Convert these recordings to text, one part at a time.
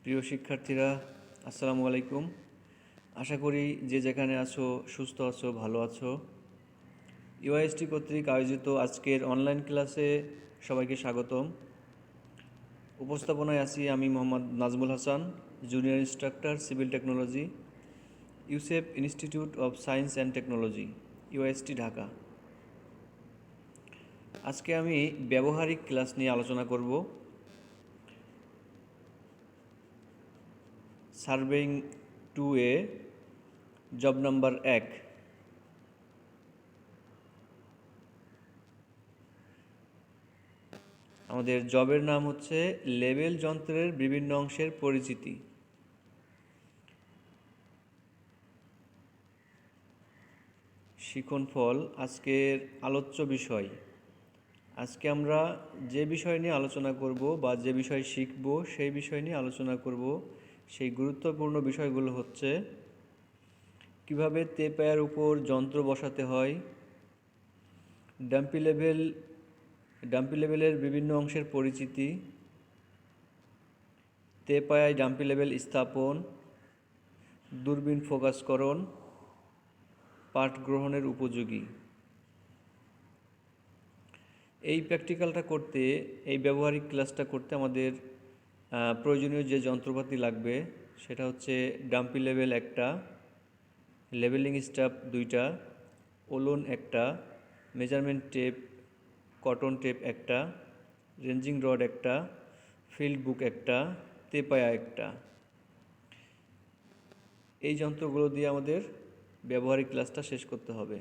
প্রিয় শিক্ষার্থীরা, আসসালামু আলাইকুম। আশা করি যে যেখানে আছো সুস্থ আছো, ভালো আছো। ইউআইএসটি কর্তৃক আয়োজিত আজকের অনলাইন ক্লাসে সবাইকে স্বাগতম। উপস্থাপনায় আছি আমি Mohammad Nazmul Hasan, junior instructor civil technology, Yusef institute of science and technology, UIST Dhaka. আজকে আমি ব্যবহারিক ক্লাস নিয়ে আলোচনা করব। Surveying 2A, job number 1। আমাদের জবের নাম হচ্ছে লেবেল যন্ত্রের বিভিন্ন অংশের পরিচিতি। শিক্ষণফল আজকের আলোচ্য বিষয়। আজকে আমরা যে বিষয় নিয়ে আলোচনা করব বা যে বিষয় শিখব সেই বিষয় নিয়ে আলোচনা করব। সেই গুরুত্বপূর্ণ বিষয়গুলো হচ্ছে কিভাবে তেপায়ার উপর যন্ত্র বসাতে হয়, ডাম্পি লেভেলের বিভিন্ন অংশের পরিচিতি, তেপায়ায় ডাম্পি লেভেল স্থাপন, দূরবীন ফোকাসকরণ, পাঠ গ্রহণের উপযোগী। এই প্র্যাকটিক্যালটা করতে, এই ব্যবহারিক ক্লাসটা করতে আমাদের প্রয়োজনীয় যে যন্ত্রপাতি লাগবে সেটা হচ্ছে ডাম্পি লেভেল 1টা, লেভেলিং স্টাফ 2টা, ওলন 1টা, মেজারমেন্ট টেপ, কটন টেপ 1টা, রেঞ্জিং রড 1টা, ফিল্ড বুক 1টা, তেপায়া 1টা। এই যন্ত্রগুলো দিয়ে আমাদের ব্যবহারিক ক্লাসটা শেষ করতে হবে।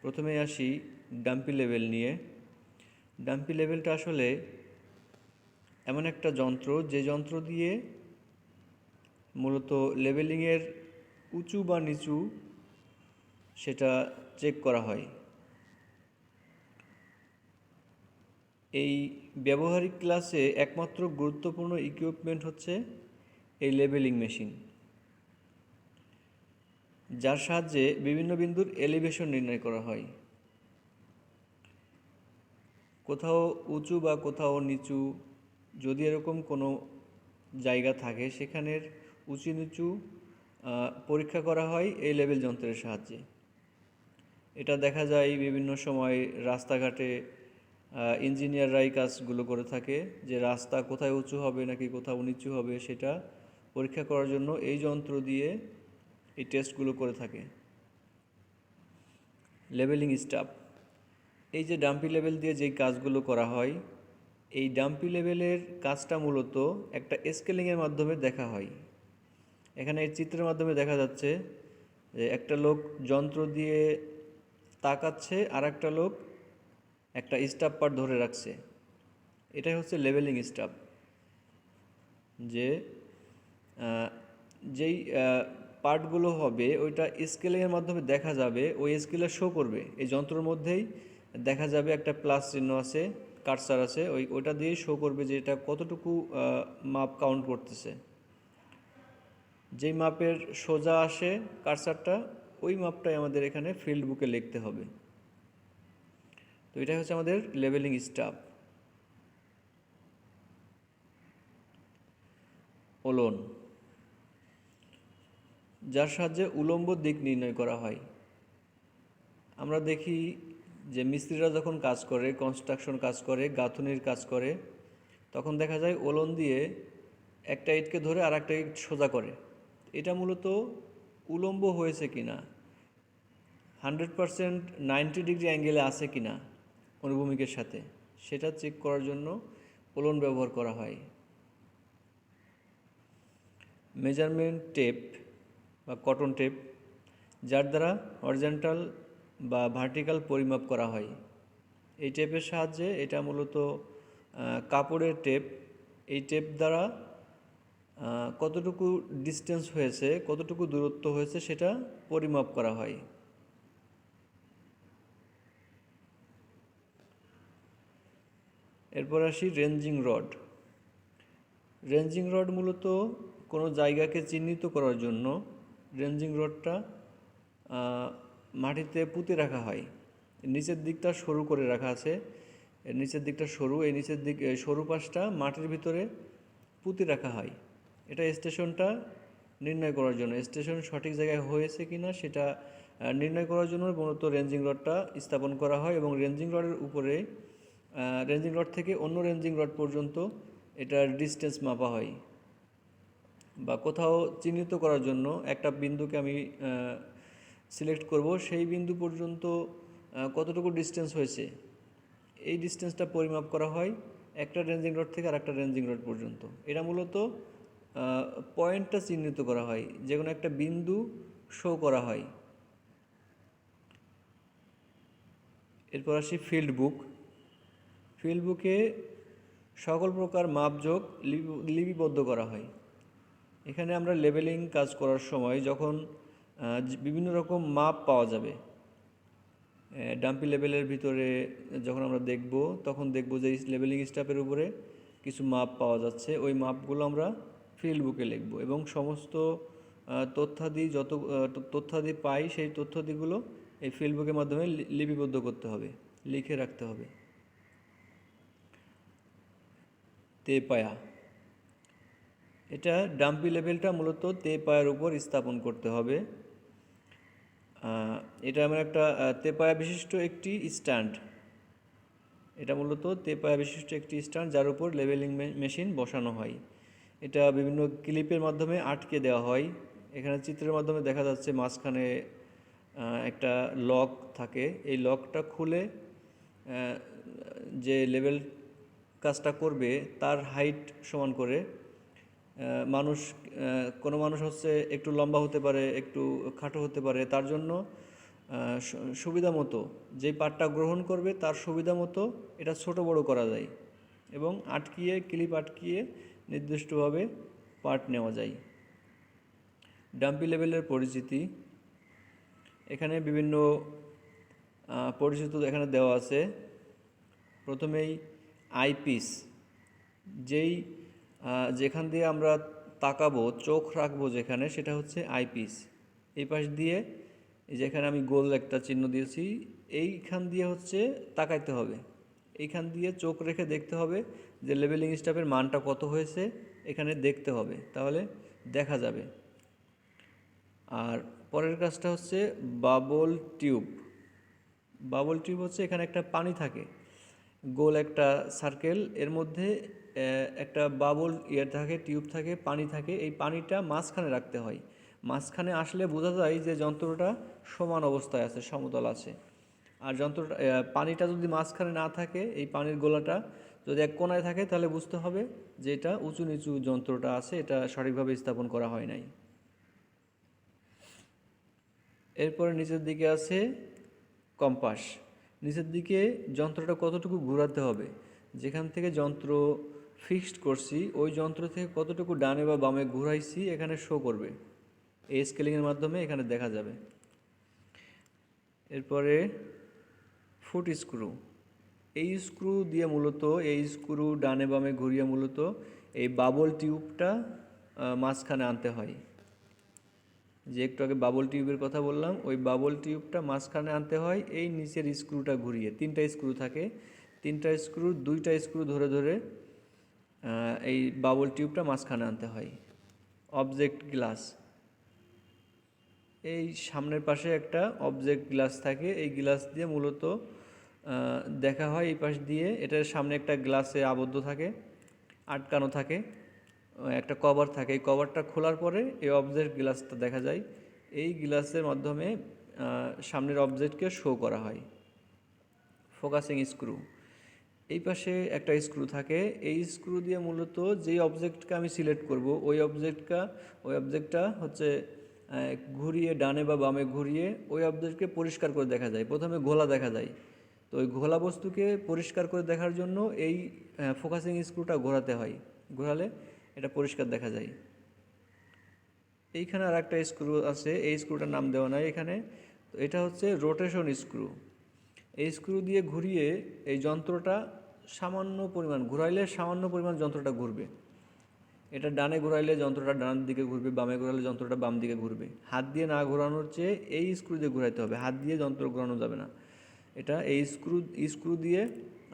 প্রথমে আসি ডাম্পি লেভেল নিয়ে। ডাম্পি লেভেলটা আসলে এমন একটা যন্ত্র যে যন্ত্র দিয়ে মূলত লেভেলিংয়ের উঁচু বা নিচু সেটা চেক করা হয়। এই ব্যবহারিক ক্লাসে একমাত্র গুরুত্বপূর্ণ ইকুইপমেন্ট হচ্ছে এই লেভেলিং মেশিন, যার সাহায্যে বিভিন্ন বিন্দুর এলিভেশন নির্ণয় করা হয়। কোথাও উঁচু বা কোথাও নিচু যদি এরকম কোনো জায়গা থাকে সেখানের উঁচু নিচু পরীক্ষা করা হয় এই লেভেল যন্ত্রের সাহায্যে। এটা দেখা যায় বিভিন্ন সময় রাস্তাঘাটে ইঞ্জিনিয়াররাই কাজগুলো করে থাকে, যে রাস্তা কোথায় উঁচু হবে নাকি কোথাও নিচু হবে সেটা পরীক্ষা করার জন্য এই যন্ত্র দিয়ে এই টেস্টগুলো করে থাকে। লেভেলিং স্টাফ, এই যে ডাম্পি লেভেল দিয়ে যেই কাজগুলো করা হয়, এই ডাম্পি লেভেলের কাজটা মূলত একটা স্কেলিংয়ের মাধ্যমে দেখা হয়। এখানে এই চিত্রের মাধ্যমে দেখা যাচ্ছে যে একটা লোক যন্ত্র দিয়ে তাকাচ্ছে আর একটা লোক একটা স্টাফ পার্ট ধরে রাখছে। এটাই হচ্ছে লেভেলিং স্টাফ, যে যেই পার্টগুলো হবে ওইটা স্কেলিংয়ের মাধ্যমে দেখা যাবে, ওই স্কেলে শো করবে। এই যন্ত্রের মধ্যেই দেখা যাবে একটা প্লাস চিহ্ন আছে, কার্সার আছে, ওইটা দিয়ে শো করবে যে এটা কতটুকু মাপ কাউন্ট করতেছে। যেই মাপের সোজা আসে কার্সারটা, ওই মাপটাই আমাদের এখানে ফিল্ড বুকে লিখতে হবে। তো এটাই হচ্ছে আমাদের লেভেলিং স্টাফ। ওলন, যার সাহায্যে উলম্ব দিক নির্ণয় করা হয়। আমরা দেখি যে মিস্ত্রিরা যখন কাজ করে, কনস্ট্রাকশন কাজ করে, গাঁথুনির কাজ করে, তখন দেখা যায় ওলন দিয়ে একটা ইটকে ধরে আর একটা ইট সোজা করে। এটা মূলত উলম্ব হয়েছে কিনা, 100% 90 ডিগ্রি অ্যাঙ্গেলে আছে কিনা অনুভূমিকের সাথে, সেটা চেক করার জন্য ওলন ব্যবহার করা হয়। মেজারমেন্ট টেপ বা কটন টেপ, যার দ্বারা হরিজন্টাল বা ভার্টিক্যাল পরিমাপ করা হয়। এই টেপের সাহায্যে, এটা মূলত কাপড়ের টেপ, এই টেপ দ্বারা কতটুকু ডিস্টেন্স হয়েছে, কতটুকু দূরত্ব হয়েছে সেটা পরিমাপ করা হয়। এরপর আসি রেঞ্জিং রড। রেঞ্জিং রড মূলত কোনো জায়গাকে চিহ্নিত করার জন্য রেঞ্জিং রডটা মাটিতে পুঁতে রাখা হয়। নিচের দিকটা সরু করে রাখা আছে, এর নিচের দিকটা সরু, এই নিচের দিক সরু পাশটা মাটির ভিতরে পুঁতে রাখা হয়। এটা স্টেশনটা নির্ণয় করার জন্য, স্টেশন সঠিক জায়গায় হয়েছে কিনা সেটা নির্ণয় করার জন্য মূলত রেঞ্জিং রডটা স্থাপন করা হয় এবং রেঞ্জিং রডের উপরে রেঞ্জিং রড থেকে অন্য রেঞ্জিং রড পর্যন্ত এটার ডিস্টেন্স মাপা হয়। বা কোথাও চিহ্নিত করার জন্য একটা বিন্দুকে আমি সিলেক্ট করব, সেই বিন্দু পর্যন্ত কতটুকু ডিস্টেন্স হয়েছে এই ডিস্টেন্সটা পরিমাপ করা হয় একটা রেঞ্জিং রড থেকে আরেকটা রেঞ্জিং রড পর্যন্ত। এটা মূলত পয়েন্টটা চিহ্নিত করা হয়, যে কোনো একটা বিন্দু শো করা হয়। এরপর আসি ফিল্ড বুক। ফিল্ড বুকে সকল প্রকার মাপযোগ লিপিবদ্ধ করা হয়। এখানে আমরা লেবেলিং কাজ করার সময় যখন বিভিন্ন রকম মাপ পাওয়া যাবে, ডাম্পি লেভেলের ভিতরে যখন আমরা দেখব তখন দেখব যে লেবেলিং স্টাফের উপরে কিছু মাপ পাওয়া যাচ্ছে, ওই মাপগুলো আমরা ফিল্ড বুকে লিখব এবং সমস্ত যত তথ্যাদি পাই সেই তথ্যাদিগুলো এই ফিল্ড বুকের মাধ্যমে লিপিবদ্ধ করতে হবে, লিখে রাখতে হবে। তেপায়া, এটা ডাম্পি লেভেলটা মূলত তেপায়ার উপর স্থাপন করতে হবে। এটা আমার একটা তেপায়া বিশিষ্ট একটি স্ট্যান্ড, এটা মূলত তেপায়া বিশিষ্ট একটি স্ট্যান্ড যার উপর লেভেলিং মেশিন বসানো হয়। এটা বিভিন্ন ক্লিপের মাধ্যমে আটকে দেওয়া হয়। এখানে চিত্রের মাধ্যমে দেখা যাচ্ছে মাঝখানে একটা লক থাকে, এই লকটা খুলে যে লেভেল কাজটা করবে তার হাইট সমান করে কোনো মানুষ হচ্ছে একটু লম্বা হতে পারে, একটু খাটো হতে পারে, তার জন্য সুবিধা মতো যেই পার্টটা গ্রহণ করবে তার সুবিধা মতো এটা ছোট বড় করা যায় এবং ক্লিপ আটকিয়ে নির্দিষ্টভাবে পার্ট নেওয়া যায়। ডাম্পি লেভেলের পরিচিতি, এখানে বিভিন্ন পরিচিতি এখানে দেওয়া আছে। প্রথমেই আইপিস, যেখান দিয়ে আমরা তাকাবো, চোখ রাখবো যেখানে, সেটা হচ্ছে আইপিস। এই পাশ দিয়ে যেখানে আমি গোল একটা চিহ্ন দিয়েছি এইখান দিয়ে হচ্ছে তাকাইতে হবে, এইখান দিয়ে চোখ রেখে দেখতে হবে যে লেভেলিং স্টাফের মানটা কত হয়েছে, এখানে দেখতে হবে, তাহলে দেখা যাবে। আর পরের কাজটা হচ্ছে বাবল টিউব। বাবল টিউব হচ্ছে এখানে একটা পানি থাকে, গোল একটা সার্কেল, এর মধ্যে একটা বাবল থাকে, টিউব থাকে, পানি থাকে, এই পানিটা মাঝখানে রাখতে হয়। মাঝখানে আসলে বোঝা যায় যে যন্ত্রটা সমান অবস্থায় আছে, সমতল আছে। আর যন্ত্রটা পানিটা যদি মাঝখানে না থাকে, এই পানির গোলাটা যদি এক কোণায় থাকে, তাহলে বুঝতে হবে যে এটা উঁচু নিচু যন্ত্রটা আছে, এটা সঠিকভাবে স্থাপন করা হয় নাই। এরপরে নিচের দিকে আছে কম্পাস। নিচের দিকে যন্ত্রটা কতটুকু ঘোরাতে হবে, যেখান থেকে যন্ত্র ফিক্সড করছি ওই যন্ত্র থেকে কতটুকু ডানে বা বামে ঘুরাইছি এখানে শো করবে, এই স্কেলিংয়ের মাধ্যমে এখানে দেখা যাবে। এরপরে ফুট স্ক্রু, এই স্ক্রু দিয়ে মূলত এই স্ক্রু ডানে বামে ঘুরিয়ে মূলত এই বাবল টিউবটা মাঝখানে আনতে হয়। যে একটু আগে বাবল টিউবের কথা বললাম, ওই বাবল টিউবটা মাঝখানে আনতে হয় এই নিচের স্ক্রুটা ঘুরিয়ে। তিনটা স্ক্রু থাকে, তিনটা স্ক্রু দুইটা স্ক্রু ধরে ধরে এই বাবল টিউবটা মাঝখানে আনতে হয়। অবজেক্ট গ্লাস, এই সামনের পাশে একটা অবজেক্ট গ্লাস থাকে, এই গ্লাস দিয়ে মূলত দেখা হয় এই পাশ দিয়ে। এটার সামনে একটা গ্লাসে আবদ্ধ থাকে, আটকানো থাকে, একটা কভার থাকে, এই কভারটা খোলার পরে এই অবজেক্ট গ্লাসটা দেখা যায়। এই গ্লাসের মাধ্যমে সামনের অবজেক্টকে শো করা হয়। ফোকাসিং স্ক্রু, এই পাশে একটা স্ক্রু থাকে, এই স্ক্রু দিয়ে মূলত যেই অবজেক্টকে আমি সিলেক্ট করব ওই অবজেক্টটা হচ্ছে ঘুরিয়ে ডানে বা বামে ঘুরিয়ে ওই অবজেক্টকে পরিষ্কার করে দেখা যায়। প্রথমে ঘোলা দেখা যায়, তো ওই ঘোলা বস্তুকে পরিষ্কার করে দেখার জন্য এই ফোকাসিং স্ক্রুটা ঘোরাতে হয়, ঘোরালে এটা পরিষ্কার দেখা যায়। এইখানে আর একটা স্ক্রু আছে, এই স্ক্রুটার নাম দেওয়া নাই এখানে, তো এটা হচ্ছে রোটেশন স্ক্রু। এই স্ক্রু দিয়ে ঘুরিয়ে এই যন্ত্রটা সামান্য পরিমাণ ঘুরাইলে সামান্য পরিমাণ যন্ত্রটা ঘুরবে। এটা ডানে ঘোরাইলে যন্ত্রটা ডান দিকে ঘুরবে, বামে ঘোরালে যন্ত্রটা বাম দিকে ঘুরবে। হাত দিয়ে না ঘোরানোর চেয়ে এই স্ক্রু দিয়ে ঘোরাইতে হবে, হাত দিয়ে যন্ত্র ঘোরানো যাবে না। এটা এই স্ক্রু দিয়ে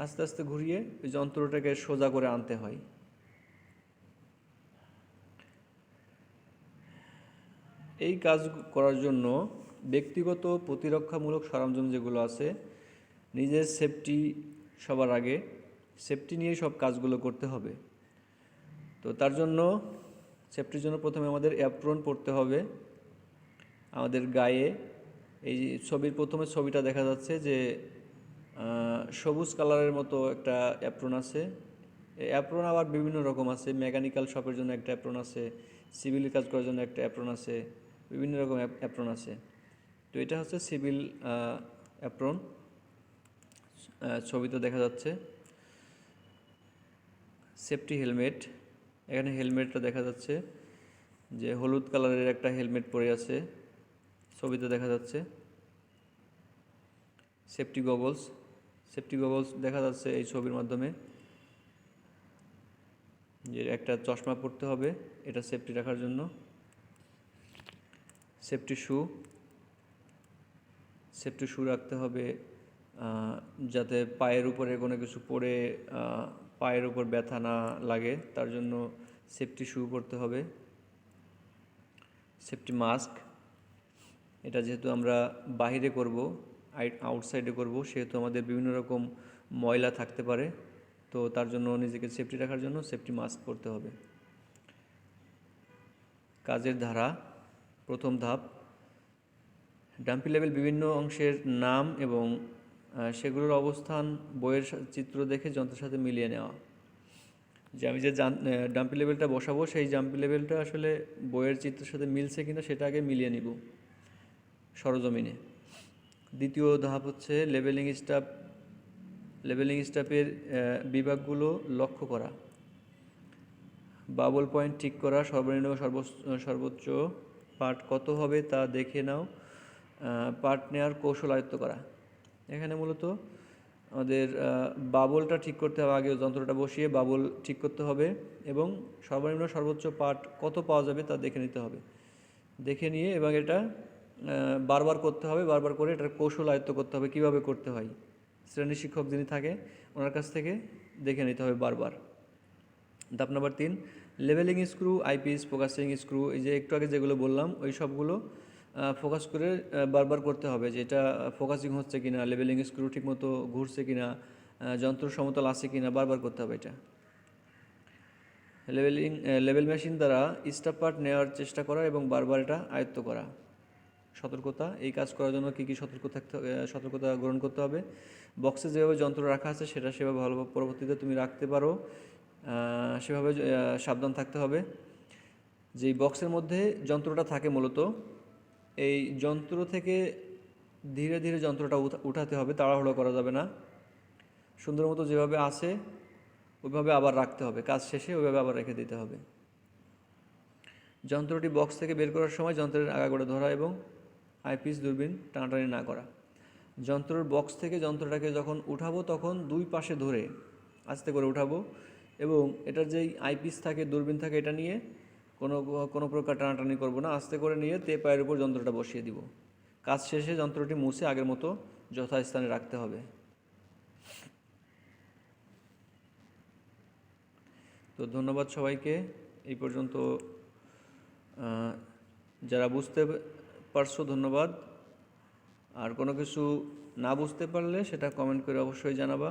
আস্তে আস্তে ঘুরিয়ে ওই যন্ত্রটাকে সোজা করে আনতে হয়। এই কাজ করার জন্য ব্যক্তিগত প্রতিরক্ষামূলক সরঞ্জাম যেগুলো আছে, নিজের সেফটি সবার আগে, সেফটি নিয়ে সব কাজগুলো করতে হবে। তো তার জন্য সেফটির জন্য প্রথমে আমাদের অ্যাপ্রন পরতে হবে আমাদের গায়ে। এই ছবির প্রথমে ছবিটা দেখা যাচ্ছে যে সবুজ কালারের মতো একটা অ্যাপ্রন আছে। এই অ্যাপ্রন আবার বিভিন্ন রকম আছে, মেকানিক্যাল শপের জন্য একটা অ্যাপ্রন আছে, সিভিল কাজ করার জন্য একটা অ্যাপ্রন আছে, বিভিন্ন রকম অ্যাপ্রন আছে। তো এটা হচ্ছে সিভিল অ্যাপ্রন, ছবিতে দেখা যাচ্ছে। সেফটি হেলমেট, এখানে হেলমেটটা দেখা যাচ্ছে যে হলুদ কালারের একটা হেলমেট পরে আছে, ছবিতে দেখা যাচ্ছে। সেফটি গগলস দেখা যাচ্ছে এই ছবির মাধ্যমে, যে একটা চশমা পরতে হবে এটা সেফটি রাখার জন্য। সেফটি শু রাখতে হবে যাতে পায়ের উপরে কোনো কিছু পড়ে পায়ের উপর ব্যথা না লাগে, তার জন্য সেফটি শু পরতে হবে। সেফটি মাস্ক, এটা যেহেতু আমরা বাহিরে করব, আউটসাইডে করব, সেহেতু আমাদের বিভিন্ন রকম ময়লা থাকতে পারে, তো তার জন্য নিজেকে সেফটি রাখার জন্য সেফটি মাস্ক পরতে হবে। কাজের ধারা, প্রথম ধাপ, ডাম্পি লেভেল বিভিন্ন অংশের নাম এবং সেগুলোর অবস্থান বইয়ের চিত্র দেখে যন্ত্রের সাথে মিলিয়ে নেওয়া। যে আমি যে ডাম্পি লেভেলটা বসাবো সেই ডাম্পি লেভেলটা আসলে বইয়ের চিত্রের সাথে মিলছে কিনা সেটা আগে মিলিয়ে নিব সরজমিনে। দ্বিতীয় ধাপ হচ্ছে লেভেলিং স্টাফের বিভাগগুলো লক্ষ্য করা, বাবল পয়েন্ট ঠিক করা, সর্বনিম্ন সর্বোচ্চ পার্ট কত হবে তা দেখে নাও, পার্ট নেওয়ার কৌশল আয়ত্ত করা। এখানে মূলত আমাদের বাবলটা ঠিক করতে হবে, আগে যন্ত্রটা বসিয়ে বাবল ঠিক করতে হবে এবং সর্বনিম্ন সর্বোচ্চ পার্ট কত পাওয়া যাবে তা দেখে নিতে হবে। দেখে নিয়ে এবং এটা বারবার করতে হবে, বারবার করে এটার কৌশল আয়ত্ত করতে হবে, কীভাবে করতে হয়। শ্রেণী শিক্ষক যিনি থাকে ওনার কাছ থেকে দেখে নিতে হবে বারবার। ধাপ number 3, leveling screw, eyepiece, focusing screw, এই যে একটু আগে যেগুলো বললাম ওই সবগুলো ফোকাস করে বারবার করতে হবে যে এটা ফোকাসিং হচ্ছে কিনা, লেভেলিং স্ক্রু ঠিকমতো ঘুরছে কিনা, যন্ত্র সমতল আছে কিনা, বারবার করতে হবে এটা। লেভেল মেশিন দ্বারা স্টাফ পার্ট নেওয়ার চেষ্টা করা এবং বারবার এটা আয়ত্ত করা। সতর্কতা, এই কাজ করার জন্য কী কী সতর্কতা গ্রহণ করতে হবে। বক্সে যেভাবে যন্ত্র রাখা আছে সেটা সেভাবে ভালোভাবে পরবর্তীতে তুমি রাখতে পারো, সেভাবে সাবধান থাকতে হবে। যেই বক্সের মধ্যে যন্ত্রটা থাকে মূলত এই যন্ত্র থেকে ধীরে ধীরে যন্ত্রটা উঠাতে হবে, তাড়াহুড়ো করা যাবে না। সুন্দর মতো যেভাবে আছে ওইভাবে আবার রাখতে হবে, কাজ শেষে ওইভাবে আবার রেখে দিতে হবে। যন্ত্রটি বক্স থেকে বের করার সময় যন্ত্রের আগাগোড়া ধরা এবং আইপিস দূরবীন টানাটানি না করা। যন্ত্রের বক্স থেকে যন্ত্রটাকে যখন উঠাবো তখন দুই পাশে ধরে আস্তে করে উঠাবো এবং এটার যেই আইপিস থাকে, দূরবীন থাকে, এটা নিয়ে কোনো প্রকার টানাটানি করব না, আস্তে করে নিয়ে পায়ের উপর যন্ত্রটা বসিয়ে দিব। কাজ শেষে যন্ত্রটি মুছে আগের মতো যথাস্থানে রাখতে হবে। তো ধন্যবাদ সবাইকে, এই পর্যন্ত যারা বুঝতে পারছো ধন্যবাদ। আর কোনো কিছু না বুঝতে পারলে সেটা কমেন্ট করে অবশ্যই জানাবা।